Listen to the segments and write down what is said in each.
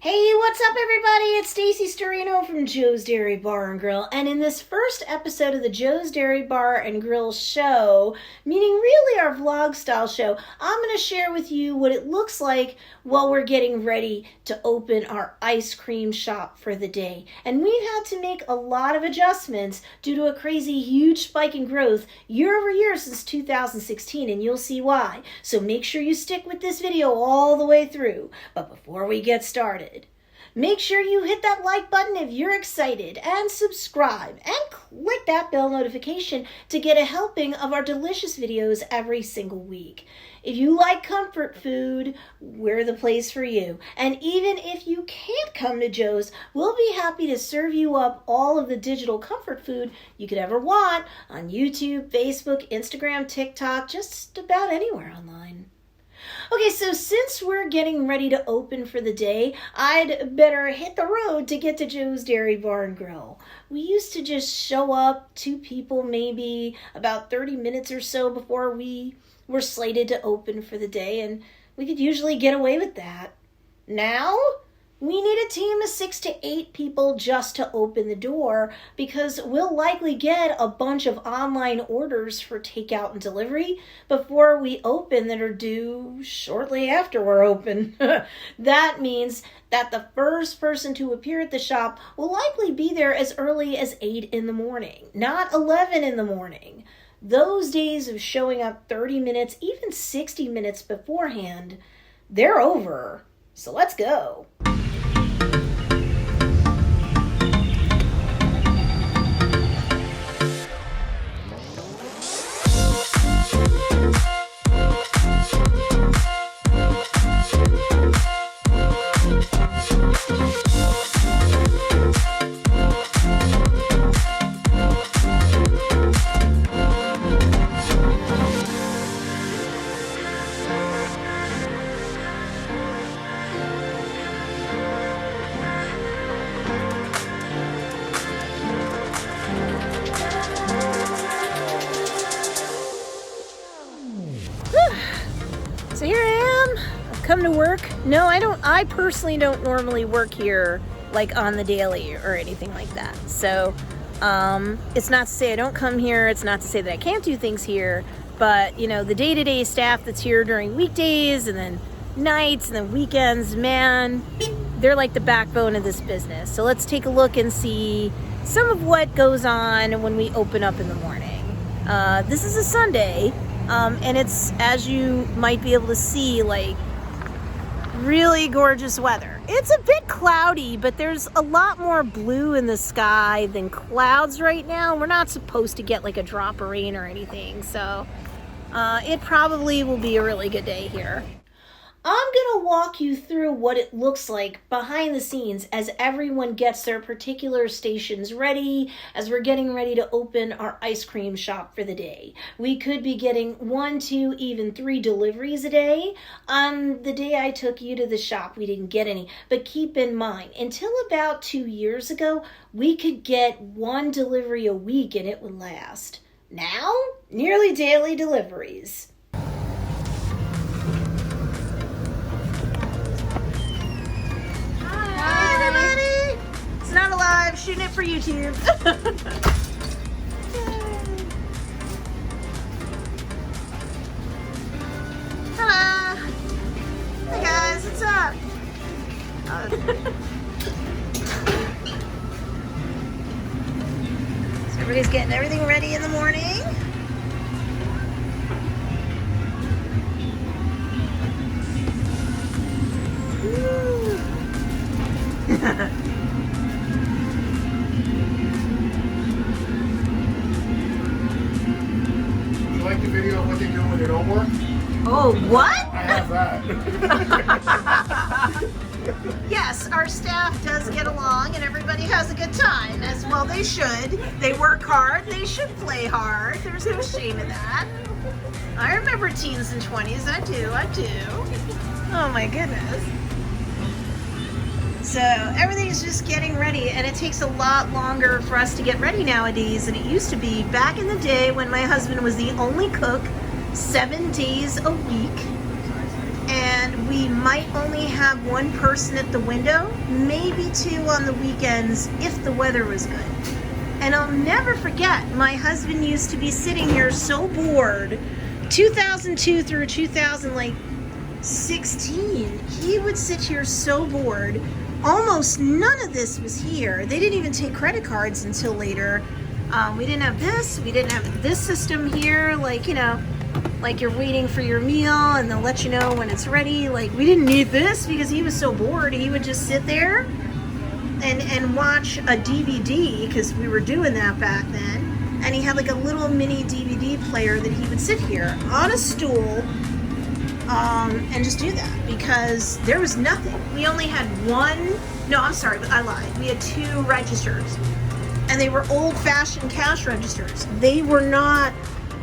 Hey, what's up everybody? It's Stacy Storino from Joe's Dairy Bar and Grill, and in this first episode of the Joe's Dairy Bar and Grill show, meaning really our vlog style show, I'm going to share with you what it looks like while we're getting ready to open our ice cream shop for the day. And we've had to make a lot of adjustments due to a crazy huge spike in growth year over year since 2016, and you'll see why. So make sure you stick with this video all the way through. But before we get started, make sure you hit that like button if you're excited and subscribe and click that bell notification to get a helping of our delicious videos every single week. If you like comfort food, we're the place for you. And even if you can't come to Joe's, we'll be happy to serve you up all of the digital comfort food you could ever want on YouTube, Facebook, Instagram, TikTok, just about anywhere online. Okay, so since we're getting ready to open for the day, I'd better hit the road to get to Joe's Dairy Bar and Grill. We used to just show up, 2 people maybe, about 30 minutes or so before we were slated to open for the day, and we could usually get away with that. Now, we need a team of 6 to 8 people just to open the door because we'll likely get a bunch of online orders for takeout and delivery before we open that are due shortly after we're open. That means that the first person to appear at the shop will likely be there as early as 8 in the morning, not 11 in the morning. Those days of showing up 30 minutes, even 60 minutes beforehand, they're over. So let's go. So here I am. I've come to work. No, I personally don't normally work here like on the daily or anything like that. So it's not to say I don't come here. It's not to say that I can't do things here. But, you know, the day-to-day staff that's here during weekdays and then nights and then weekends, man, they're like the backbone of this business. So let's take a look and see some of what goes on when we open up in the morning. This is a Sunday. And it's, as you might be able to see, like really gorgeous weather. It's a bit cloudy, but there's a lot more blue in the sky than clouds right now. We're not supposed to get like a drop of rain or anything, so it probably will be a really good day here. I'm going to walk you through what it looks like behind the scenes as everyone gets their particular stations ready, as we're getting ready to open our ice cream shop for the day. We could be getting 1, 2, even 3 deliveries a day. On the day I took you to the shop, we didn't get any. But keep in mind, until about 2 years ago, we could get 1 delivery a week and it would last. Now, nearly daily deliveries. It's not alive, shooting it for YouTube. Hello. Hey guys, what's up? So everybody's getting everything ready in the morning. You like the video of what they do when they don't work? Oh, what? I have that. Yes, our staff does get along and everybody has a good time, as well they should. They work hard, they should play hard. There's no shame in that. I remember teens and 20s, I do. Oh my goodness. So everything's just getting ready, and it takes a lot longer for us to get ready nowadays than it used to be back in the day when my husband was the only cook 7 days a week. And we might only have one person at the window, maybe two on the weekends if the weather was good. And I'll never forget, my husband used to be sitting here so bored, 2002 through 2016, he would sit here so bored. Almost none of this was here. They didn't even take credit cards until later. We didn't have this. We didn't have this system here, like, you know, like you're waiting for your meal and they'll let you know when it's ready. Like, we didn't need this because he was so bored. He would just sit there and watch a DVD, because we were doing that back then. And he had like a little mini DVD player that he would sit here on a stool and just do that, because there was nothing. We only had one, no, I'm sorry, I lied. We had two registers, and they were old-fashioned cash registers. They were not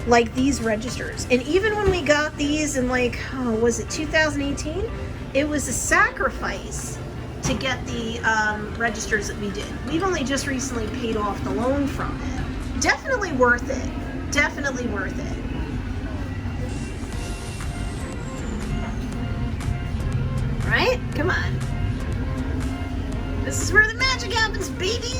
like these registers. And even when we got these in, like, oh, was it 2018? It was a sacrifice to get the registers that we did. We've only just recently paid off the loan from it. Definitely worth it. Definitely worth it. Right? Come on. This is where the magic happens, baby!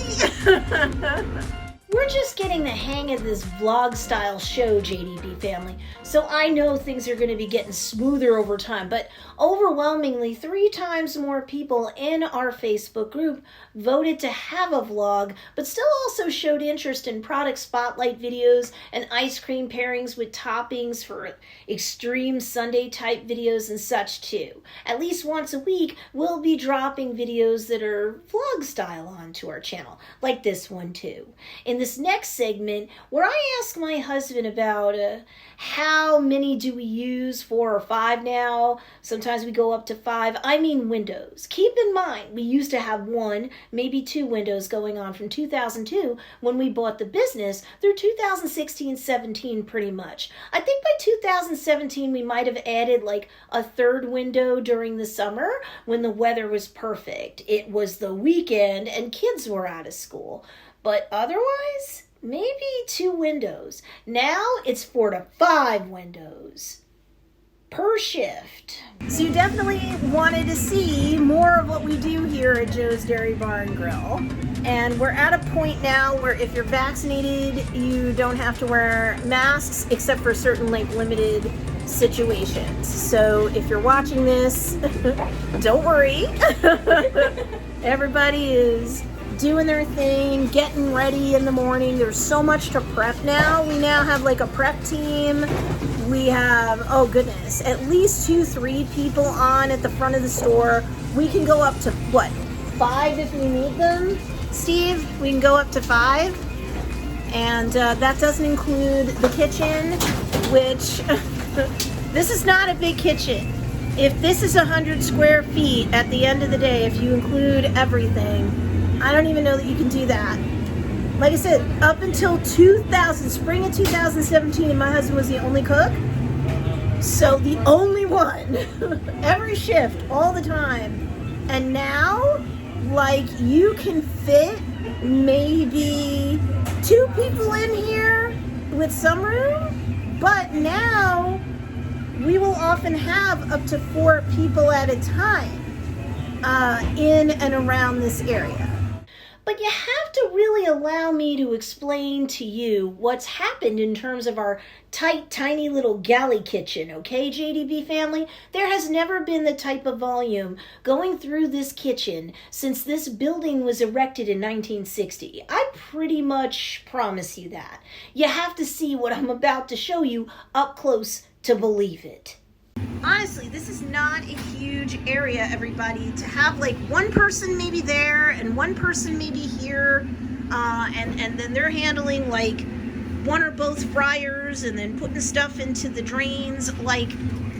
We're just getting the hang of this vlog style show, JDB family, so I know things are going to be getting smoother over time, but overwhelmingly 3 times more people in our Facebook group voted to have a vlog, but still also showed interest in product spotlight videos and ice cream pairings with toppings for extreme Sunday type videos and such too. At least once a week, we'll be dropping videos that are vlog style onto our channel, like this one too. In this next segment, where I ask my husband about how many do we use, 4 or 5 now? Sometimes we go up to 5. I mean windows. Keep in mind, we used to have 1, maybe 2 windows going on from 2002 when we bought the business through 2016-17 pretty much. I think by 2017 we might have added like a 3rd window during the summer when the weather was perfect. It was the weekend and kids were out of school. But otherwise, maybe 2 windows. Now it's 4 to 5 windows per shift. So you definitely wanted to see more of what we do here at Joe's Dairy Bar and Grill. And we're at a point now where if you're vaccinated, you don't have to wear masks except for certain like limited situations. So if you're watching this, don't worry. Everybody is doing their thing, getting ready in the morning. There's so much to prep now. We now have like a prep team. We have, oh goodness, at least 2-3 people on at the front of the store. We can go up to, what, 5 if we need them? Steve, we can go up to 5. And that doesn't include the kitchen, which, this is not a big kitchen. If this is 100 square feet at the end of the day, if you include everything, I don't even know that you can do that. Like I said, up until spring of 2017, my husband was the only cook. So the only one, every shift, all the time. And now, like, you can fit maybe 2 people in here with some room. But now, we will often have up to 4 people at a time in and around this area. But you have to really allow me to explain to you what's happened in terms of our tight, tiny little galley kitchen, okay, JDB family? There has never been the type of volume going through this kitchen since this building was erected in 1960. I pretty much promise you that. You have to see what I'm about to show you up close to believe it. Honestly, this is not a huge area, everybody, to have like one person maybe there and one person maybe here, and then they're handling like 1 or both fryers and then putting stuff into the drains. Like,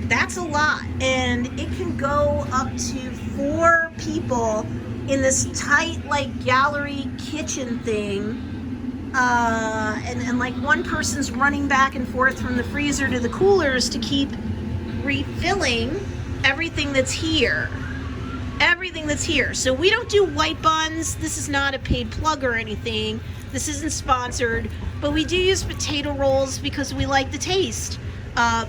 that's a lot, and it can go up to 4 people in this tight like gallery kitchen thing, and like one person's running back and forth from the freezer to the coolers to keep refilling everything that's here. Everything that's here. So we don't do white buns. This is not a paid plug or anything. This isn't sponsored. But we do use potato rolls because we like the taste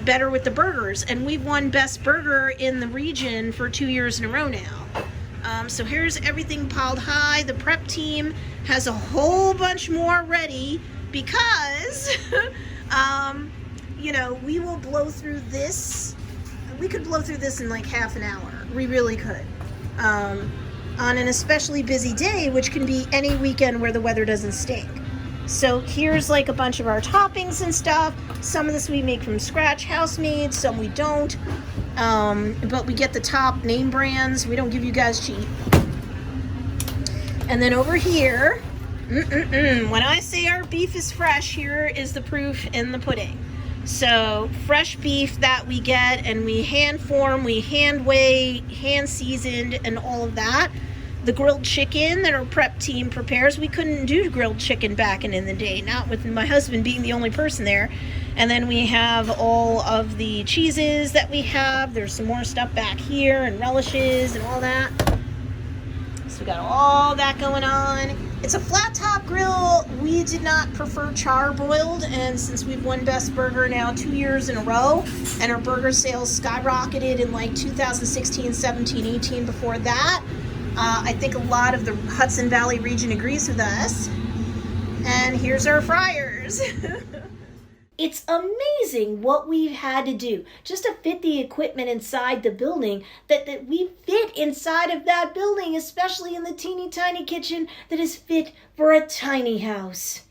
better with the burgers. And we've won Best Burger in the region for 2 years in a row now. So here's everything piled high. The prep team has a whole bunch more ready because, you know, we will blow through this. We could blow through this in like half an hour. We really could. On an especially busy day, which can be any weekend where the weather doesn't stink. So here's like a bunch of our toppings and stuff. Some of this we make from scratch, house-made, some we don't. But we get the top name brands. We don't give you guys cheap. And then over here, when I say our beef is fresh, here is the proof in the pudding. So fresh beef that we get, and we hand form, we hand weigh, hand seasoned, and all of that. The grilled chicken that our prep team prepares, we couldn't do grilled chicken back in the day, not with my husband being the only person there. And then we have all of the cheeses that we have. There's some more stuff back here, and relishes and all that. So we got all that going on. It's a flat top grill. We did not prefer char-broiled, and since we've won Best Burger now 2 years in a row, and our burger sales skyrocketed in like 2016, 17, 18 before that, I think a lot of the Hudson Valley region agrees with us. And here's our fryers. It's amazing what we've had to do just to fit the equipment inside the building that we fit inside of that building, especially in the teeny tiny kitchen that is fit for a tiny house.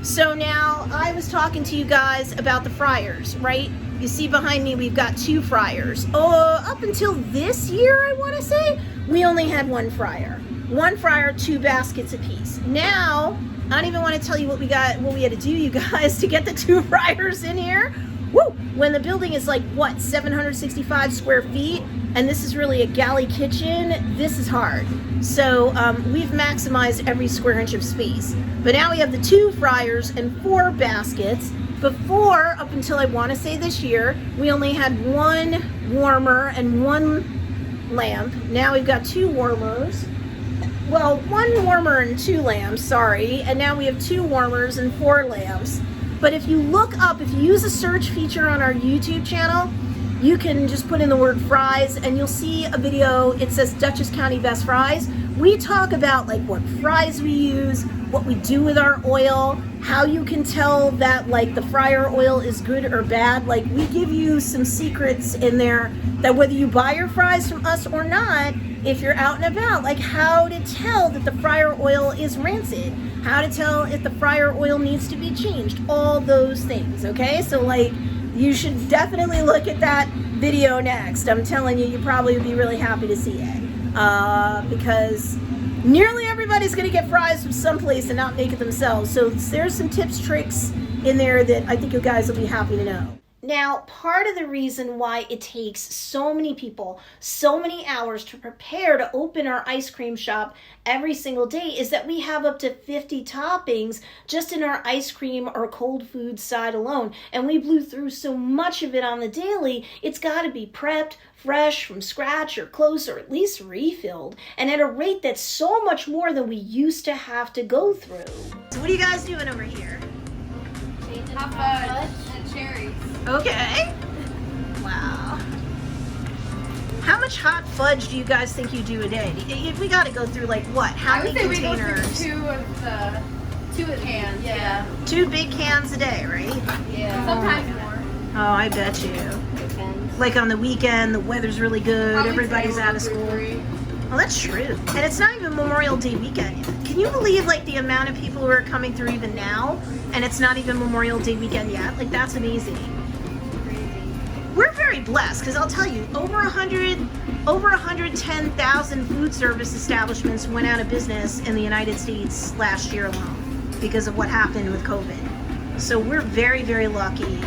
So now I was talking to you guys about the fryers, right? You see behind me we've got 2 fryers. Up until this year, I want to say, we only had 1 fryer. 1 fryer, 2 baskets apiece. Now, I don't even want to tell you what we had to do, you guys, to get the 2 fryers in here. Woo! When the building is like, what, 765 square feet, and this is really a galley kitchen, this is hard. So we've maximized every square inch of space. But now we have the 2 fryers and 4 baskets. Before, up until I want to say this year, we only had 1 warmer and 1 lamp. Now we've got 2 warmers. Well, 1 warmer and 2 lamps, sorry. And now we have 2 warmers and 4 lamps. But if you look up, if you use a search feature on our YouTube channel, you can just put in the word fries and you'll see a video. It says Dutchess County Best Fries. We talk about like what fries we use, what we do with our oil, how you can tell that like the fryer oil is good or bad. Like we give you some secrets in there that whether you buy your fries from us or not, if you're out and about, like how to tell that the fryer oil is rancid, how to tell if the fryer oil needs to be changed, all those things, okay? So like you should definitely look at that video next. I'm telling you, you probably would be really happy to see it because nearly everybody's gonna get fries from someplace and not make it themselves. So there's some tips, tricks in there that I think you guys will be happy to know. Now, part of the reason why it takes so many people, so many hours to prepare to open our ice cream shop every single day is that we have up to 50 toppings just in our ice cream or cold food side alone. And we blew through so much of it on the daily, it's got to be prepped, fresh, from scratch, or close, or at least refilled, and at a rate that's so much more than we used to have to go through. So what are you guys doing over here? Hot fudge and cherries. Okay. Wow. How much hot fudge do you guys think you do a day? We got to go through like what? How many containers? We go through 2 cans. Yeah. 2 big cans a day, right? Yeah. Sometimes more. Oh, I bet you. Depends. Like on the weekend, the weather's really good. Probably everybody's out of school. 3. Oh, that's true. And it's not even Memorial Day weekend yet. Can you believe like the amount of people who are coming through even now, and it's not even Memorial Day weekend yet? Like that's amazing. We're very blessed because I'll tell you, over 110,000 food service establishments went out of business in the United States last year alone because of what happened with COVID. So we're very, very lucky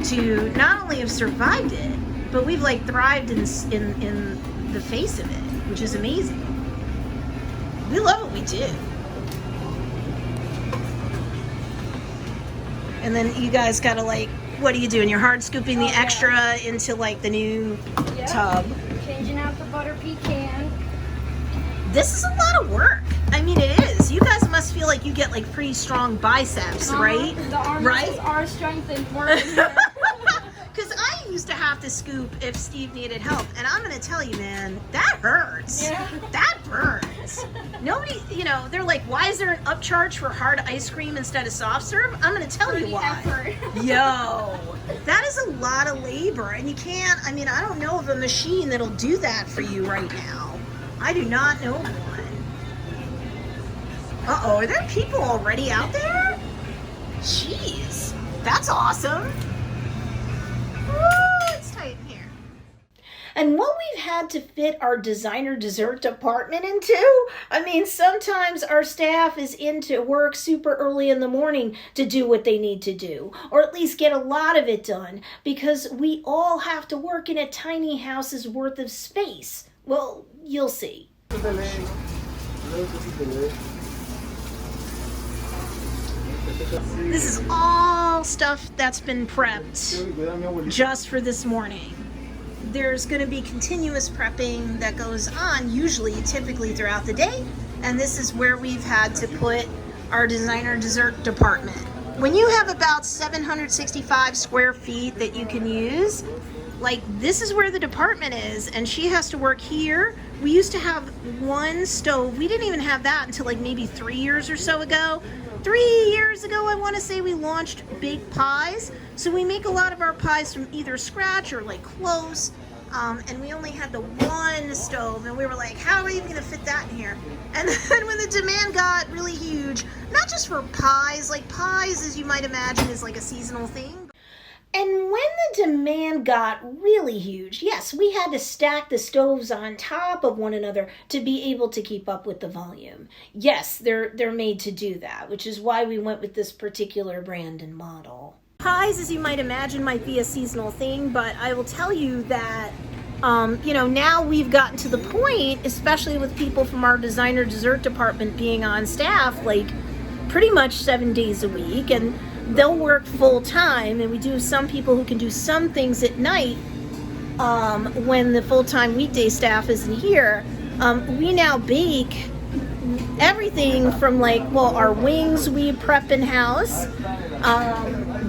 to not only have survived it, but we've like thrived in the face of it, which is amazing. We love what we do. And then you guys gotta like, what are you doing? You're hard scooping the extra into like the new tub. Changing out the butter pecan. This is a lot of work. I mean, it is. You guys must feel like you get like pretty strong biceps, right? The arms are strengthened more. the scoop if Steve needed help. And I'm gonna tell you, man, that hurts. Yeah. That burns. Nobody, they're like, why is there an upcharge for hard ice cream instead of soft serve? I'm gonna tell you why. Yo, that is a lot of labor, and you can't, I don't know of a machine that'll do that for you right now. I do not know of one. Uh-oh, are there people already out there? Jeez, that's awesome. Woo, it's tight in here. And what we've had to fit our designer dessert department into, sometimes our staff is into work super early in the morning to do what they need to do, or at least get a lot of it done, because we all have to work in a tiny house's worth of space. Well, you'll see. This is all stuff that's been prepped just for this morning. There's going to be continuous prepping that goes on, typically throughout the day, and this is where we've had to put our designer dessert department. When you have about 765 square feet that you can use, this is where the department is, and she has to work here. We used to have one stove. We didn't even have that until maybe 3 years or so ago. 3 years ago, I want to say, we launched Baked Pies. So we make a lot of our pies from either scratch or close. And we only had the one stove, and we were like, how are we even going to fit that in here? And then when the demand got really huge, not just for pies, pies, as you might imagine, is a seasonal thing. And when the demand got really huge, yes, we had to stack the stoves on top of one another to be able to keep up with the volume. Yes, they're made to do that, which is why we went with this particular brand and model. Pies, as you might imagine, might be a seasonal thing, but I will tell you that, now we've gotten to the point, especially with people from our designer dessert department being on staff, pretty much 7 days a week, and they'll work full time, and we do have some people who can do some things at night when the full-time weekday staff isn't here. We now bake everything from our wings we prep in-house.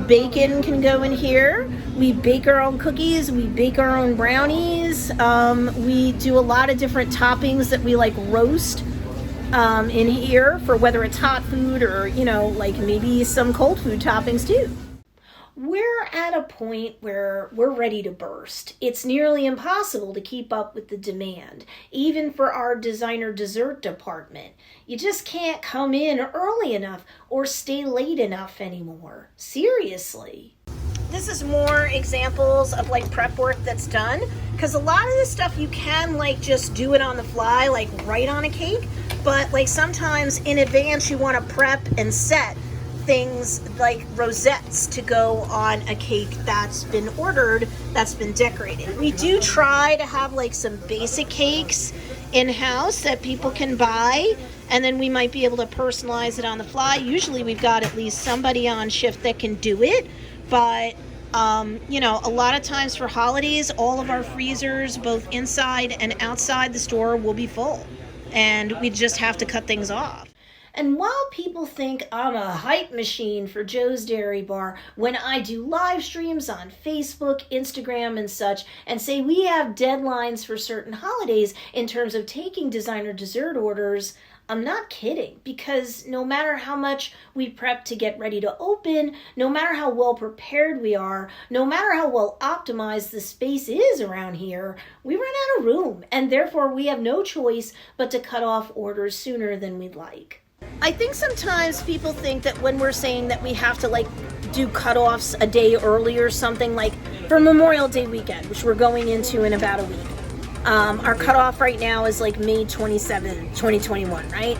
Bacon can go in here. We bake our own cookies. We bake our own brownies. We do a lot of different toppings that we roast in here for whether it's hot food or, maybe some cold food toppings too. We're at a point where we're ready to burst. It's nearly impossible to keep up with the demand, even for our designer dessert department. You just can't come in early enough or stay late enough anymore. Seriously. This is more examples of prep work that's done, because a lot of this stuff you can just do it on the fly, right on a cake, but sometimes in advance you want to prep and set things like rosettes to go on a cake that's been ordered, that's been decorated. We do try to have some basic cakes in-house that people can buy, and then we might be able to personalize it on the fly. Usually we've got at least somebody on shift that can do it, but a lot of times for holidays, all of our freezers, both inside and outside the store, will be full, and we just have to cut things off. And while people think I'm a hype machine for Joe's Dairy Bar when I do live streams on Facebook, Instagram, and such, and say we have deadlines for certain holidays in terms of taking designer dessert orders, I'm not kidding, because no matter how much we prep to get ready to open, no matter how well prepared we are, no matter how well optimized the space is around here, we run out of room, and therefore we have no choice but to cut off orders sooner than we'd like. I think sometimes people think that when we're saying that we have to do cutoffs a day early or something, for Memorial Day weekend, which we're going into in about a week. Our cutoff right now is May 27, 2021, right?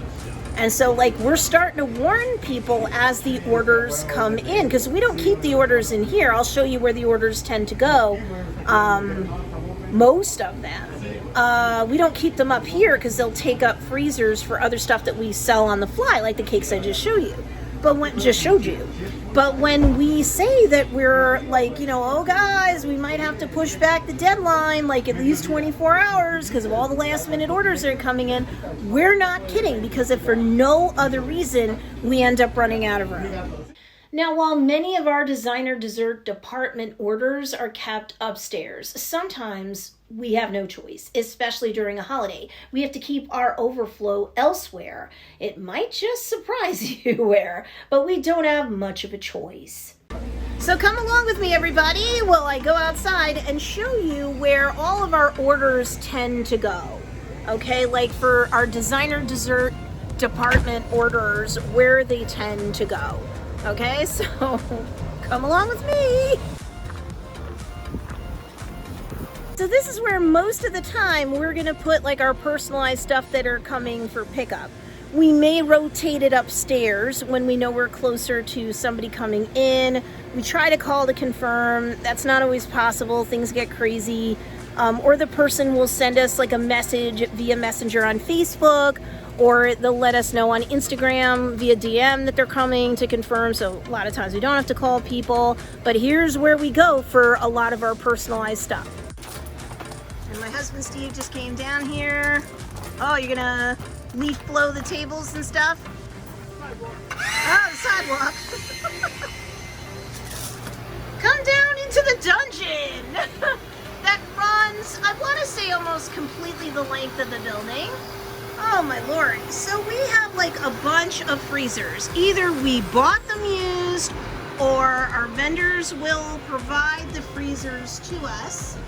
And so we're starting to warn people as the orders come in, because we don't keep the orders in here. I'll show you where the orders tend to go, most of them. We don't keep them up here because they'll take up freezers for other stuff that we sell on the fly, like the cakes I just showed you. But when we say that we're oh guys, we might have to push back the deadline at least 24 hours because of all the last minute orders that are coming in, we're not kidding, because if for no other reason, we end up running out of room. Now, while many of our designer dessert department orders are kept upstairs, sometimes we have no choice, especially during a holiday. We have to keep our overflow elsewhere. It might just surprise you where, but we don't have much of a choice. So come along with me, everybody, while I go outside and show you where all of our orders tend to go. Okay, like for our designer dessert department orders, where they tend to go. Okay, so come along with me. So this is where most of the time we're gonna put like our personalized stuff that are coming for pickup. We may rotate it upstairs when we know we're closer to somebody coming in. We try to call to confirm. That's not always possible. Things get crazy. Or the person will send us like a message via Messenger on Facebook, or they'll let us know on Instagram via DM that they're coming to confirm. So a lot of times we don't have to call people, but here's where we go for a lot of our personalized stuff. And my husband Steve just came down here. Oh, you're gonna leaf blow the tables and stuff? Oh, the sidewalk. Come down into the dungeon that runs, I want to say, almost completely the length of the building. Oh my lord. So we have like a bunch of freezers. Either we bought them used or our vendors will provide the freezers to us.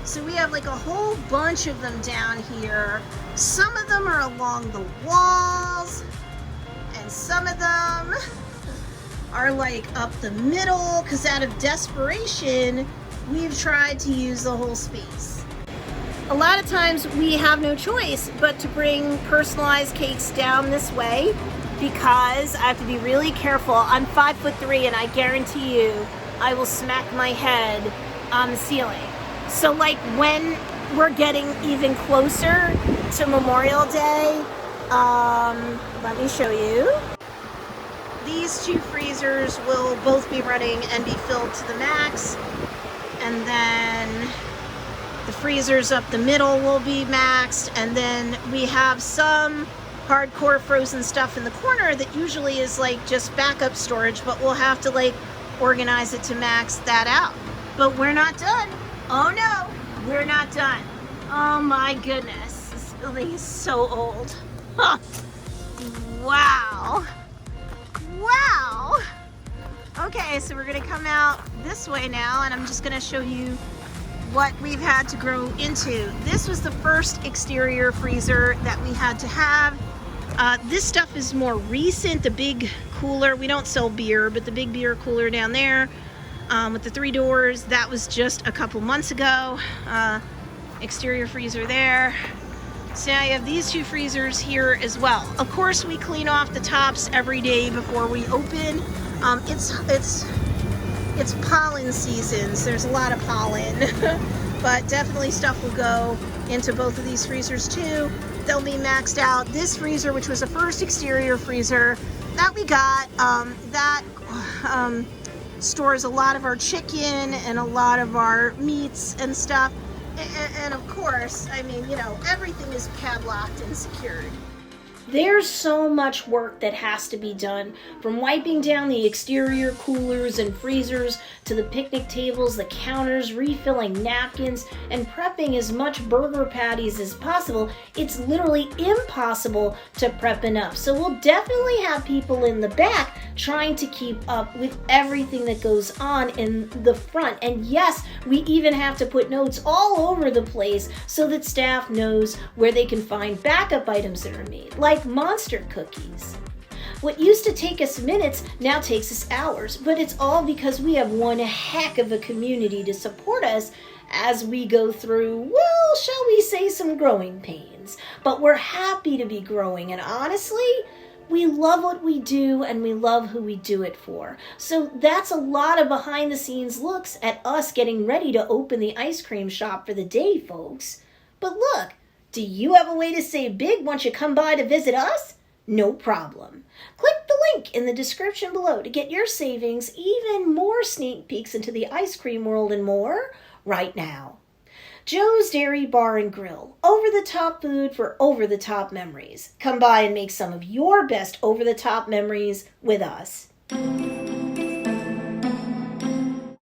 So we have like a whole bunch of them down here. Some of them are along the walls, and some of them are like up the middle, because out of desperation, we've tried to use the whole space. A lot of times we have no choice but to bring personalized cakes down this way, because I have to be really careful. I'm 5'3" and I guarantee you I will smack my head on the ceiling. So like when we're getting even closer to Memorial Day, let me show you. These two freezers will both be running and be filled to the max. And then the freezers up the middle will be maxed. And then we have some hardcore frozen stuff in the corner that usually is like just backup storage, but we'll have to like organize it to max that out. But we're not done. Oh no, we're not done. Oh my goodness, this building is so old. Huh. Wow. Wow. Okay, so we're gonna come out this way now, and I'm just gonna show you what we've had to grow into. This was the first exterior freezer that we had to have. This stuff is more recent. The big cooler, we don't sell beer, but the big beer cooler down there with the 3 doors, that was just a couple months ago. Exterior freezer there. So now you have these 2 freezers here as well. Of course, we clean off the tops every day before we open. It's pollen seasons. There's a lot of pollen, but definitely stuff will go into both of these freezers too. They'll be maxed out. This freezer, which was the first exterior freezer that we got, stores a lot of our chicken and a lot of our meats and stuff. And of course, I mean, you know, everything is padlocked and secured. There's so much work that has to be done, from wiping down the exterior coolers and freezers to the picnic tables, the counters, refilling napkins, and prepping as much burger patties as possible. It's literally impossible to prep enough. So we'll definitely have people in the back trying to keep up with everything that goes on in the front. And yes, we even have to put notes all over the place so that staff knows where they can find backup items that are made, like monster cookies. What used to take us minutes now takes us hours, but it's all because we have one heck of a community to support us as we go through, well, shall we say, some growing pains. But we're happy to be growing, and honestly, we love what we do and we love who we do it for. So that's a lot of behind the scenes looks at us getting ready to open the ice cream shop for the day, folks. But look, do you have a way to save big once you come by to visit us? No problem. Click the link in the description below to get your savings, even more sneak peeks into the ice cream world and more right now. Joe's Dairy Bar and Grill, over-the-top food for over-the-top memories. Come by and make some of your best over-the-top memories with us.